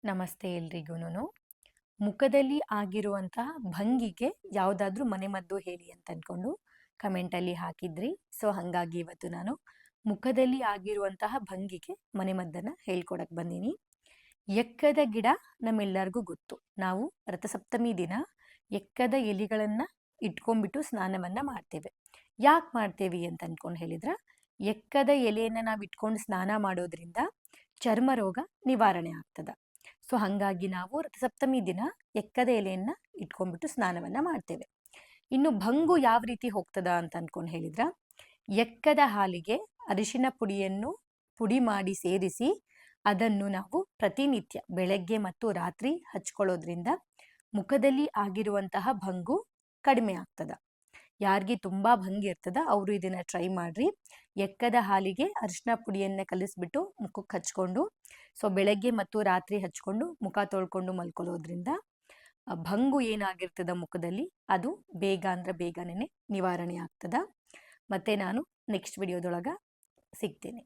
ನಮಸ್ತೆ ಎಲ್ರಿಗೂನು. ಮುಖದಲ್ಲಿ ಆಗಿರುವಂತಹ ಭಂಗಿಗೆ ಯಾವುದಾದ್ರೂ ಮನೆಮದ್ದು ಹೇಳಿ ಅಂತ ಅಂದ್ಕೊಂಡು ಕಮೆಂಟಲ್ಲಿ ಹಾಕಿದ್ರಿ. ಸೊ ಹಾಗಾಗಿ ಇವತ್ತು ನಾನು ಮುಖದಲ್ಲಿ ಆಗಿರುವಂತಹ ಭಂಗಿಗೆ ಮನೆಮದ್ದನ್ನು ಹೇಳ್ಕೊಡಕ್ಕೆ ಬಂದೀನಿ. ಎಕ್ಕದ ಗಿಡ ನಮ್ಮೆಲ್ಲರಿಗೂ ಗೊತ್ತು. ನಾವು ರಥಸಪ್ತಮಿ ದಿನ ಎಕ್ಕದ ಎಲೆಗಳನ್ನು ಇಟ್ಕೊಂಡ್ಬಿಟ್ಟು ಸ್ನಾನವನ್ನು ಮಾಡ್ತೇವೆ. ಯಾಕೆ ಮಾಡ್ತೇವೆ ಅಂತ ಅಂದ್ಕೊಂಡು ಹೇಳಿದ್ರೆ, ಎಕ್ಕದ ಎಲೆಯನ್ನು ನಾವು ಇಟ್ಕೊಂಡು ಸ್ನಾನ ಮಾಡೋದ್ರಿಂದ ಚರ್ಮ ರೋಗ ನಿವಾರಣೆ ಆಗ್ತದೆ. ಸೊ ಹಾಗಾಗಿ ನಾವು ರಥಸಪ್ತಮಿ ದಿನ ಎಕ್ಕದ ಎಲೆಯನ್ನು ಇಟ್ಕೊಂಡ್ಬಿಟ್ಟು ಸ್ನಾನವನ್ನು ಮಾಡ್ತೇವೆ. ಇನ್ನು ಭಂಗು ಯಾವ ರೀತಿ ಹೋಗ್ತದ ಅಂತ ಅಂದ್ಕೊಂಡು ಹೇಳಿದ್ರೆ, ಎಕ್ಕದ ಹಾಲಿಗೆ ಅರಿಶಿನ ಪುಡಿಯನ್ನು ಪುಡಿ ಮಾಡಿ ಸೇರಿಸಿ ಅದನ್ನು ನಾವು ಪ್ರತಿನಿತ್ಯ ಬೆಳಗ್ಗೆ ಮತ್ತು ರಾತ್ರಿ ಹಚ್ಕೊಳ್ಳೋದ್ರಿಂದ ಮುಖದಲ್ಲಿ ಆಗಿರುವಂತಹ ಭಂಗು ಕಡಿಮೆ ಆಗ್ತದ. ಯಾರಿಗೆ ತುಂಬ ಭಂಗಿ ಇರ್ತದ ಅವರು ಇದನ್ನು ಟ್ರೈ ಮಾಡ್ರಿ. ಎಕ್ಕದ ಹಾಲಿಗೆ ಅರಿಶಿನ ಪುಡಿಯನ್ನು ಕಲಿಸ್ಬಿಟ್ಟು ಮುಖಕ್ಕೆ ಹಚ್ಕೊಂಡು, ಸೊ ಬೆಳಗ್ಗೆ ಮತ್ತು ರಾತ್ರಿ ಹಚ್ಕೊಂಡು ಮುಖ ತೊಳ್ಕೊಂಡು ಮಲ್ಕೊಳ್ಳೋದ್ರಿಂದ ಭಂಗು ಏನಾಗಿರ್ತದ ಮುಖದಲ್ಲಿ ಅದು ಬೇಗ ಅಂದ್ರೆ ಬೇಗನೆ ನಿವಾರಣೆ ಆಗ್ತದ. ಮತ್ತೆ ನಾನು ನೆಕ್ಸ್ಟ್ ವಿಡಿಯೋದೊಳಗೆ ಸಿಗ್ತೇನೆ.